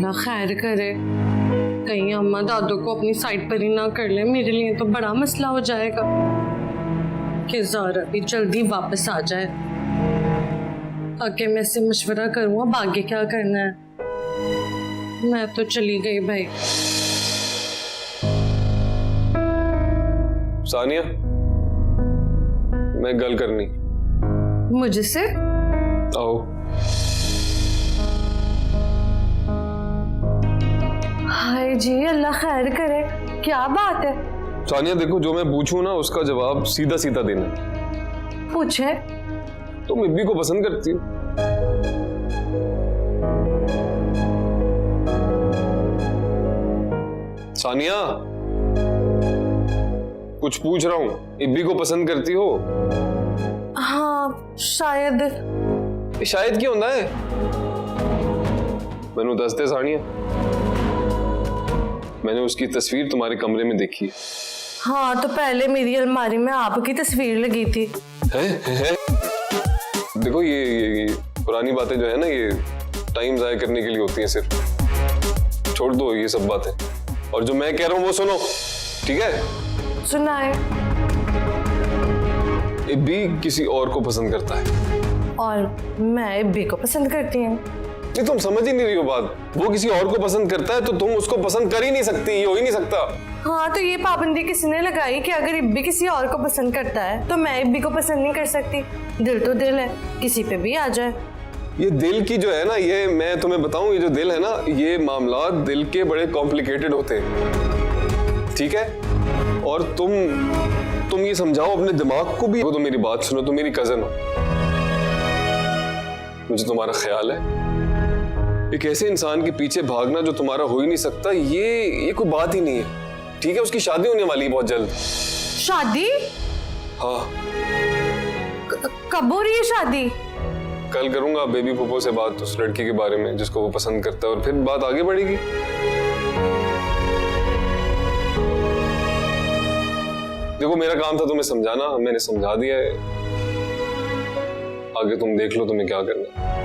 अल्लाह खैर करे, कहीं अम्मा दादू को अपनी साइड पर ही ना कर ले, मेरे लिए तो बड़ा मसला हो जाएगा कि ज़ारा भी जल्दी वापस आ जाए। आगे मैं से मशवरा करूँ अब आगे क्या करना है। मैं तो चली गई भाई। सानिया, मैं गल करनी मुझसे। आओ। हाय जी, अल्लाह खैर करे, क्या बात है? सानिया देखो, जो मैं पूछूं ना उसका जवाब सीधा सीधा देना। पूछे। तुम इब्बी को पसंद करती हो? सानिया, कुछ पूछ रहा हूं, इब्बी को पसंद करती हो? हाँ शायद। शायद क्यों होता है? मैनू दस दे सानिया, मैंने उसकी तस्वीर तुम्हारे कमरे में देखी है। हाँ तो पहले मेरी अलमारी में आपकी तस्वीर लगी थी। है? देखो ये पुरानी बातें जो है ना, ये टाइम जाया करने के लिए होती हैं सिर्फ। छोड़ दो ये सब बातें, और जो मैं कह रहा हूँ वो सुनो, ठीक है? सुनाए। इब्बी किसी और को पसंद करता है और मैं इब्बी को पसंद करती हूँ। नहीं, तुम समझ ही नहीं रही हो बात। वो किसी और को पसंद करता है तो तुम उसको पसंद कर ही नहीं सकती, ये हो ही नहीं सकता। हाँ तो ये पाबंदी किसने लगाई कि अगर इब्बी किसी और को पसंद करता है तो मैं इब्बी को पसंद नहीं कर सकती? दिल तो दिल है, किसी पे भी आ जाए। ये दिल की जो है ना, ये मैं तुम्हें बताऊं, ये जो दिल है ना, ये मामलात दिल के बड़े कॉम्प्लिकेटेड होते हैं, ठीक है? और तुम ये समझाओ अपने दिमाग को भी। वो तो मेरी बात सुनो, तुम मेरी कजन हो, मुझे तुम्हारा ख्याल है। एक ऐसे इंसान के पीछे भागना जो तुम्हारा हो ही नहीं सकता, ये कोई बात ही नहीं है, ठीक है? उसकी शादी होने वाली है बहुत जल्द। शादी? हाँ। कब हो रही है शादी? कल करूंगा बेबी पोपो से बात उस लड़की के बारे में जिसको वो पसंद करता है, और फिर बात आगे बढ़ेगी। देखो मेरा काम था तुम्हें समझाना, मैंने समझा दिया है, आगे तुम देख लो तुम्हें क्या करना है।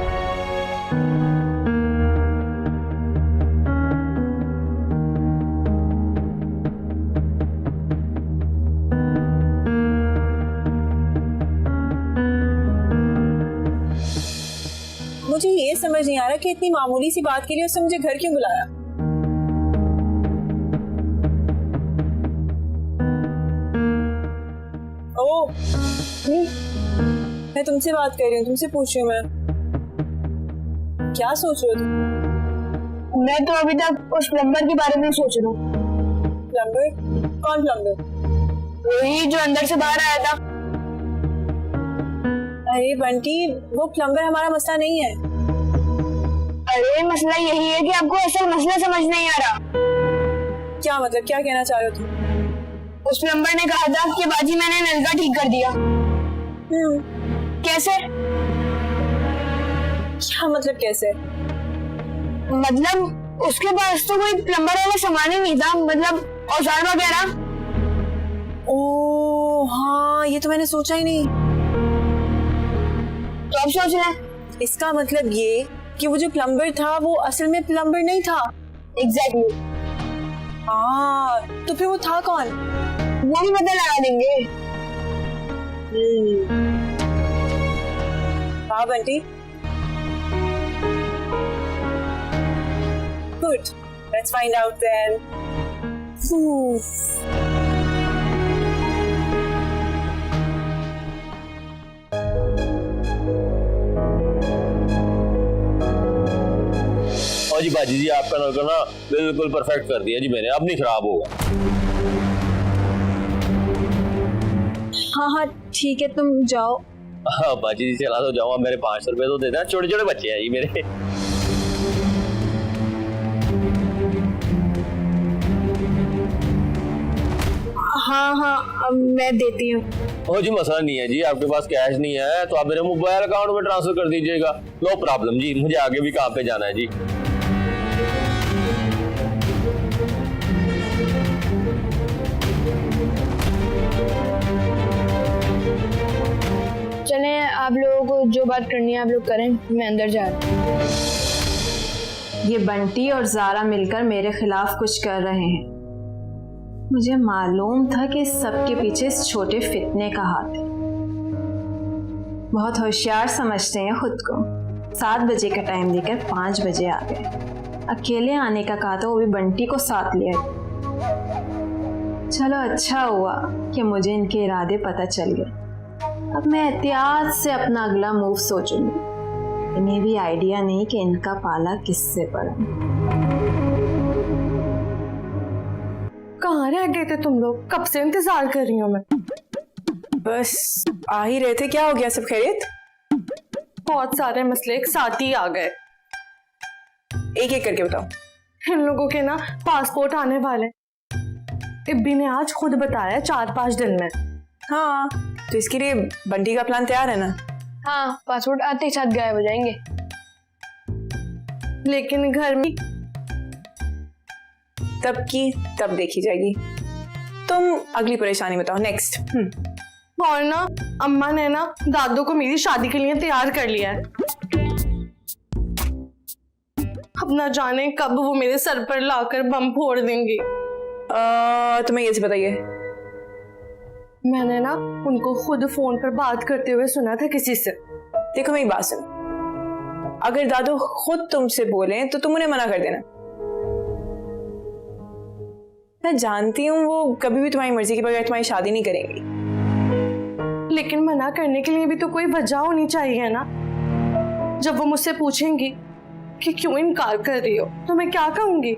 मुझे ये समझ नहीं आ रहा कि इतनी मामूली सी बात के लिए उसने मुझे घर क्यों बुलाया। ओह, मैं तुमसे बात कर रही हूँ, तुमसे पूछ रही हूँ। मैं क्या सोच रही हो तुम? मैं तो अभी तक उस प्लम्बर के बारे में सोच रहा हूँ। प्लम्बर? कौन प्लम्बर? वही जो अंदर से बाहर आया था। अरे बंटी, वो प्लम्बर हमारा मसला नहीं है। अरे मसला यही है कि आपको असल मसला समझ नहीं आ रहा। क्या मतलब, क्या कहना चाह रहे हो तुम? उस प्लम्बर ने कहा था कि बाजी मैंने नलका ठीक कर दिया। कैसे? क्या मतलब कैसे? मतलब उसके पास तो कोई प्लम्बर वाला सामान ही नहीं था, मतलब औजार वगैरह। ओह हाँ, ये तो मैंने सोचा ही नहीं। तो अब सोच रहे हैं? इसका मतलब ये कि वो जो प्लम्बर था वो असल में प्लम्बर नहीं था। एग्जैक्टली। हाँ तो फिर वो था कौन? वो भी पता लगा देंगे। हाँ Bunty, good, let's find out then. और जी बाजी जी, आपका नलका ना बिल्कुल परफेक्ट कर दिया जी मैंने, अब नहीं खराब होगा। हाँ हाँ ठीक है, तुम जाओ। हाँ बाजी जी चला तो जाऊँ, मेरे 500 रुपए तो दे देना, छोटे छोटे बच्चे हैं जी मेरे। हाँ हाँ अब मैं देती हूँ। ओ जी मसला नहीं है जी, आपके पास कैश नहीं है तो आप मेरे मोबाइल अकाउंट में ट्रांसफर कर दीजिएगा, नो प्रॉब्लम जी। मुझे आगे भी कहाँ पे जाना है जी। चलें, आप लोगों को जो बात करनी है आप लोग करें, मैं अंदर जा रहा हूँ। ये बंटी और ज़ारा मिलकर मेरे खिलाफ कुछ कर रहे हैं। मुझे मालूम था कि सबके पीछे इस छोटे फितने का हाथ है। बहुत होशियार समझते हैं खुद को। 7 बजे का टाइम देकर 5 बजे आ गए। अकेले आने का कहा था, वो भी बंटी को साथ लिया। चलो अच्छा हुआ कि मुझे इनके इरादे पता चल गए। अब मैं एहतियात से अपना अगला मूव सोचूंगी। इन्हें भी आइडिया नहीं कि इनका पाला किससे पड़ा। कहाँ रह गए थे तुम लोग? कब से इंतजार कर रही हूँ मैं। बस आ ही रहे थे। क्या हो गया, सब खैरियत? बहुत सारे मसले एक साथ ही आ गए। एक एक करके बताओ। इन लोगों के ना पासपोर्ट आने वाले। इब्बी ने आज खुद बताया 4-5 दिन में। हाँ, तो इसके लिए बंटी का प्लान तैयार है ना? हाँ, पासपोर्ट आते ही साथ गायब हो जाएंगे। लेकिन घर में तब की तब देखी जाएगी। तुम अगली परेशानी बताओ। नेक्स्ट। और ना अम्मा ने ना दादू को मेरी शादी के लिए तैयार कर लिया है। अब ना जाने कब वो मेरे सर पर लाकर बम फोड़ देंगी। तुम्हें कैसे बताइए? मैंने ना उनको खुद फोन पर बात करते हुए सुना था किसी से। देखो मेरी बात सुनो, अगर दादू खुद तुमसे बोले तो तुम उन्हें मना कर देना। मैं जानती हूँ वो कभी भी तुम्हारी मर्जी के बगैर तुम्हारी शादी नहीं करेंगी। लेकिन मना करने के लिए भी तो कोई वजह होनी चाहिए ना। जब वो मुझसे पूछेंगी कि क्यों इनकार कर रही हो, तो मैं क्या कहूंगी?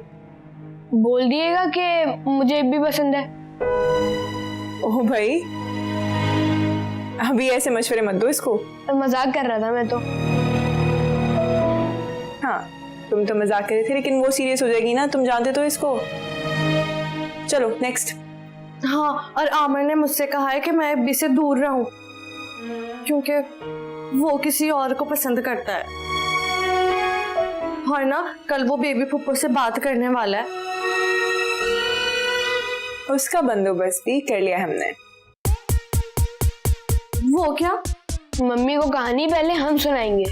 बोल दिएगा कि मुझे भी पसंद है। ओह भाई, अभी ऐसे मशवरे मत दो इसको। तो मजाक कर रहा था मैं तो। हाँ, तुम तो मजाक कर रहे थे, लेकिन वो सीरियस हो जाएगी ना, तुम जानते तो इसको। चलो नेक्स्ट। हाँ, और आमिर ने मुझसे कहा है कि मैं इब्बी से दूर रहूं क्योंकि वो किसी और को पसंद करता है। और ना कल वो बेबी फुप्पो से बात करने वाला है। उसका बंदोबस्त भी कर लिया हमने। वो क्या? मम्मी को कहानी पहले हम सुनाएंगे।